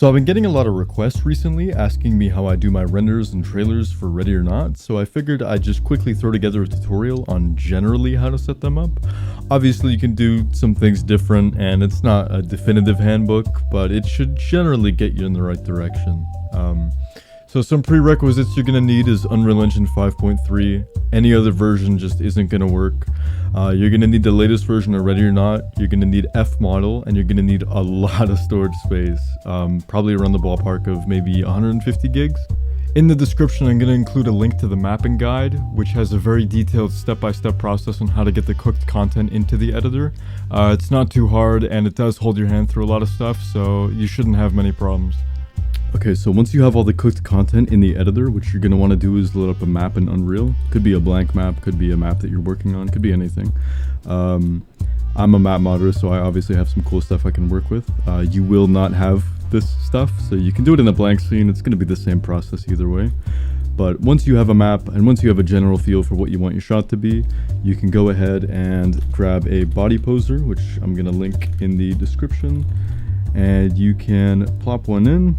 So I've been getting a lot of requests recently asking me how I do my renders and trailers for Ready or Not, so I figured I'd just quickly throw together a tutorial on generally how to set them up. Obviously you can do some things different and it's not a definitive handbook, but it should generally get you in the right direction. So some prerequisites you're going to need is Unreal Engine 5.3. Any other version just isn't going to work. You're going to need the latest version of Ready or Not. You're going to need F-Model, and you're going to need a lot of storage space. Probably around the ballpark of maybe 150 gigs. In the description, I'm going to include a link to the mapping guide, which has a very detailed step-by-step process on how to get the cooked content into the editor. It's not too hard, and it does hold your hand through a lot of stuff, so you shouldn't have many problems. Okay, so once you have all the cooked content in the editor, what you're going to want to do is load up a map in Unreal. Could be a blank map, could be a map that you're working on, could be anything. I'm a map modder, so I obviously have some cool stuff I can work with. You will not have this stuff, so you can do it in a blank scene. It's going to be the same process either way. But once you have a map, and once you have a general feel for what you want your shot to be, you can go ahead and grab a body poser, which I'm going to link in the description. And you can plop one in.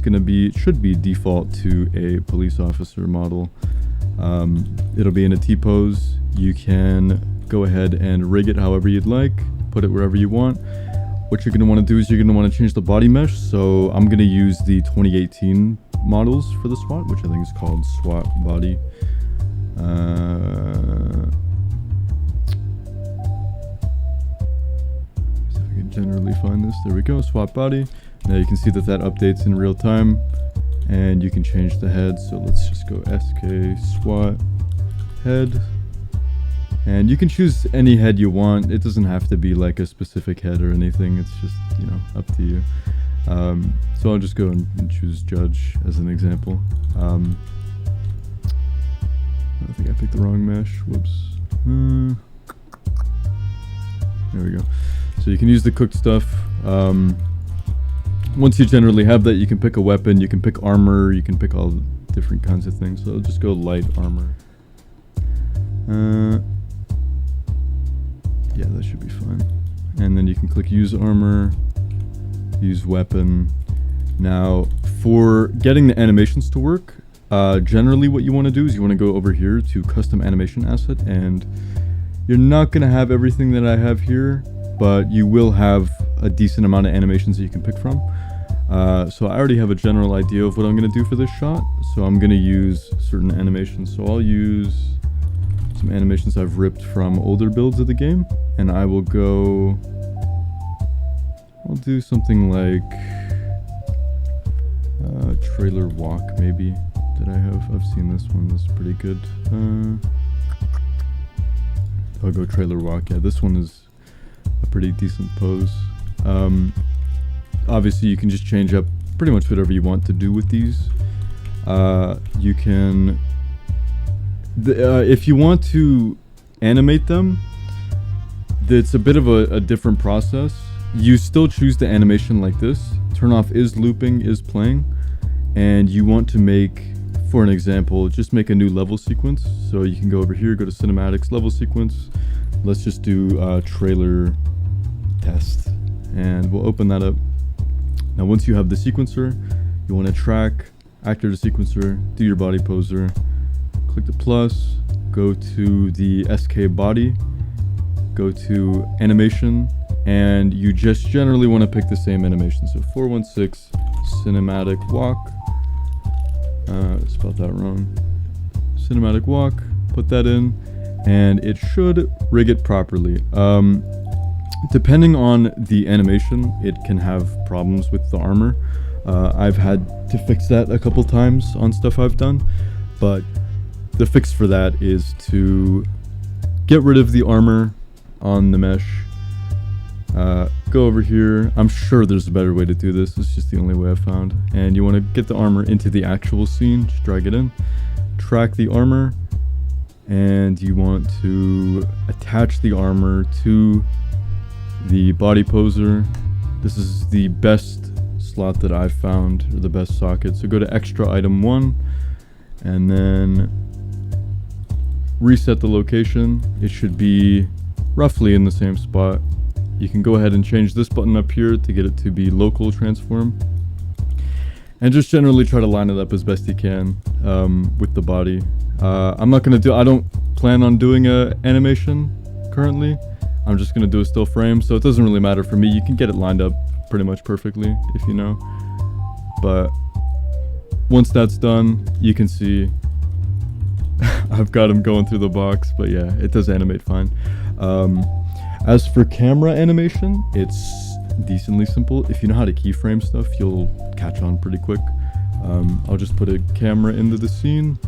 It should be default to a police officer model. It'll be in a T-pose. You can go ahead and rig it however you'd like, put it wherever you want. What you're going to want to do is you're going to want to change the body mesh. So I'm going to use the 2018 models for the SWAT, which I think is called SWAT body. See if I can generally find this. There we go, SWAT body. Now you can see that updates in real time, and you can change the head. So let's just go SK SWAT head, and you can choose any head you want. It doesn't have to be like a specific head or anything. It's just, you know, up to you. So I'll just go and choose judge as an example. I think I picked the wrong mesh. Whoops. There we go. So you can use the cooked stuff. Once you generally have that, you can pick a weapon, you can pick armor, you can pick all different kinds of things. So I'll just go light armor. Yeah, that should be fine. And then you can click use armor, use weapon. Now, for getting the animations to work, generally what you want to do is you want to go over here to custom animation asset, and you're not going to have everything that I have here, but you will have a decent amount of animations that you can pick from. So I already have a general idea of what I'm going to do for this shot, so I'm going to use certain animations. So I'll use some animations I've ripped from older builds of the game, and I'll do something like trailer walk maybe that I've seen this one. This is pretty good. I'll go trailer walk. Yeah, this one is a pretty decent pose. Obviously you can just change up pretty much whatever you want to do with these. You can, if you want to animate them, it's a bit of a different process. You still choose the animation like this. Turn off is looping, is playing, and you want to make, for an example, just make a new level sequence. So you can go over here, go to cinematics, level sequence. Let's just do trailer test, and we'll open that up. Now once you have the sequencer, you want to track, actor to sequencer, do your body poser, click the plus, go to the SK body, go to animation, and you just generally want to pick the same animation. So 416 cinematic walk, spelled that wrong, cinematic walk, put that in, and it should rig it properly. Depending on the animation, it can have problems with the armor. I've had to fix that a couple times on stuff I've done, but the fix for that is to get rid of the armor on the mesh. Go over here. I'm sure there's a better way to do this. It's just the only way I've found. And you want to get the armor into the actual scene. Just drag it in. Track the armor. And you want to attach the armor to the body poser. This is the best slot that I've found, or the best socket. So go to extra item 1 and then reset the location. It should be roughly in the same spot. You can go ahead and change this button up here to get it to be local transform. And just generally try to line it up as best you can with the body. I don't plan on doing a animation currently. I'm just gonna do a still frame, so it doesn't really matter for me. You can get it lined up pretty much perfectly if you know. But once that's done, you can see I've got him going through the box, but yeah, it does animate fine. As for camera animation, it's decently simple. If you know how to keyframe stuff, you'll catch on pretty quick. I'll just put a camera into the scene.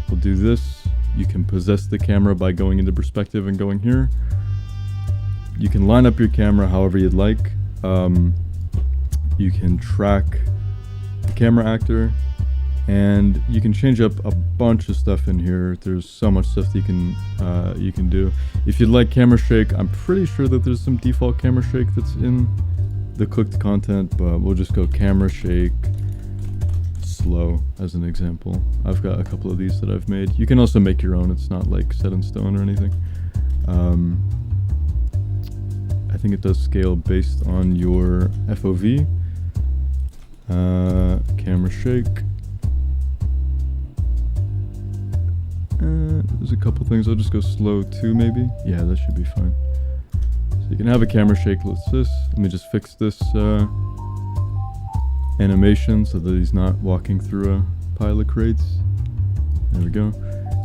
We'll do this. You can possess the camera by going into perspective and going here. You can line up your camera however you'd like. You can track the camera actor, and you can change up a bunch of stuff in here. There's so much stuff you can do. If you'd like camera shake, I'm pretty sure that there's some default camera shake that's in the cooked content, but we'll just go camera shake slow as an example. I've got a couple of these that I've made. You can also make your own. It's not like set in stone or anything. I think it does scale based on your FOV. Camera shake. There's a couple things. I'll just go slow too, maybe. Yeah, that should be fine. So you can have a camera shake. Let me just fix this animation so that he's not walking through a pile of crates. There we go.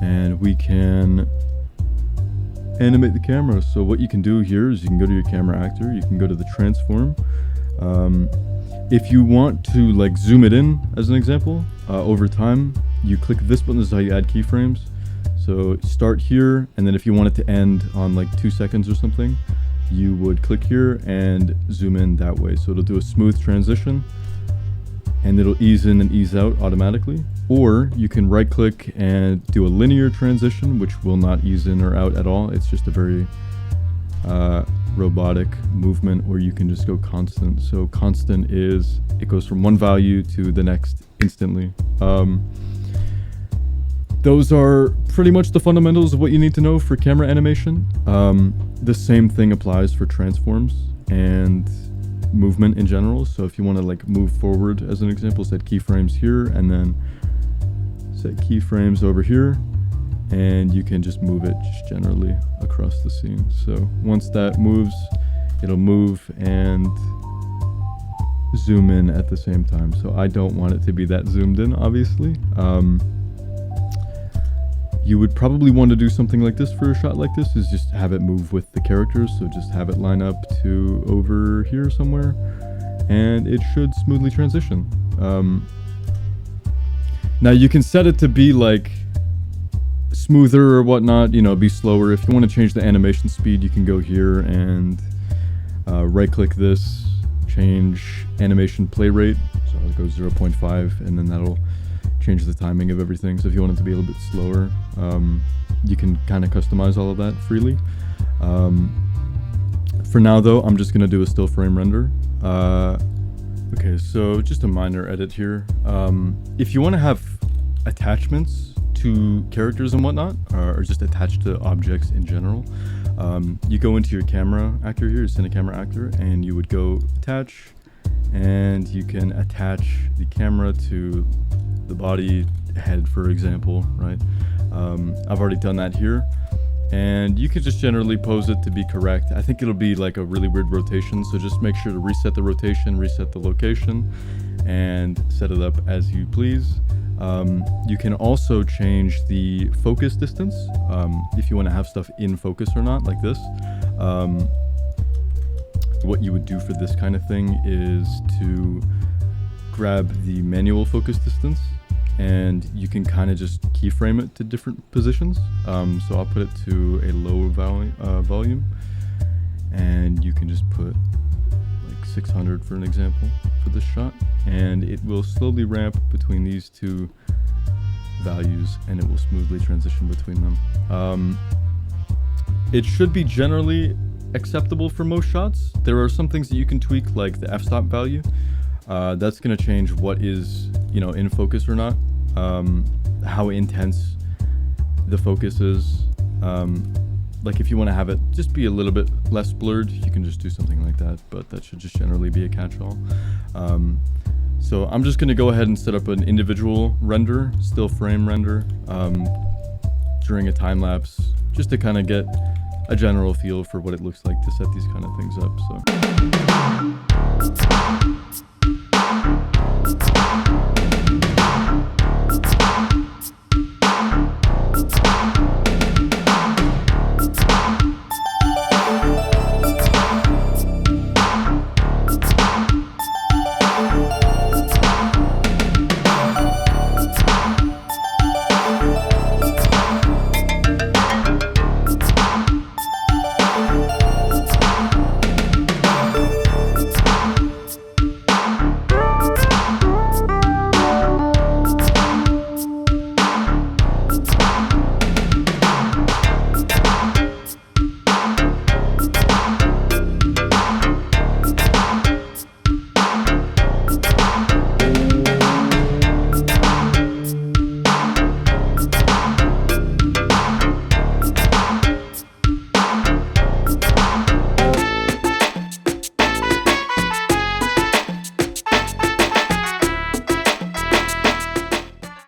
And we can animate the camera. So what you can do here is you can go to your camera actor. You can go to the transform. If you want to like zoom it in, as an example, over time, you click this button. This is how you add keyframes. So start here, and then if you want it to end on like 2 seconds or something, you would click here and zoom in that way. So it'll do a smooth transition, and it'll ease in and ease out automatically. Or you can right click and do a linear transition, which will not ease in or out at all. It's just a very robotic movement, or you can just go constant. So constant is it goes from one value to the next instantly. Those are pretty much the fundamentals of what you need to know for camera animation. The same thing applies for transforms and movement in general. So if you want to like move forward, as an example, set keyframes here and then set keyframes over here, and you can just move it just generally across the scene. So once that moves, it'll move and zoom in at the same time. So I don't want it to be that zoomed in, obviously. You would probably want to do something like this for a shot like this, is just have it move with the characters. So just have it line up to over here somewhere, and it should smoothly transition. Now you can set it to be like smoother or whatnot, you know, be slower. If you want to change the animation speed, you can go here and right click this, change animation play rate. So I'll go 0.5, and then that'll change the timing of everything. So if you want it to be a little bit slower, you can kind of customize all of that freely. For now though, I'm just going to do a still frame render. Okay, so just a minor edit here. If you want to have attachments to characters and whatnot, or just attached to objects in general, you go into your camera actor here, cine camera actor, and you would go attach, and you can attach the camera to the body head, for example, right? I've already done that here, and you can just generally pose it to be correct. I think it'll be like a really weird rotation, so just make sure to reset the rotation, reset the location, and set it up as you please. You can also change the focus distance, if you want to have stuff in focus or not, like this. What you would do for this kind of thing is to grab the manual focus distance, and you can kind of just keyframe it to different positions. So I'll put it to a low volume, and you can just put like 600 for an example for this shot, and it will slowly ramp between these two values, and it will smoothly transition between them. It should be generally acceptable for most shots. There are some things that you can tweak, like the f-stop value. That's going to change what is, you know, in focus or not, how intense the focus is. Like if you want to have it just be a little bit less blurred, you can just do something like that, but that should just generally be a catch-all. So I'm just going to go ahead and set up an individual render, still frame render, during a time lapse, just to kind of get a general feel for what it looks like to set these kind of things up. So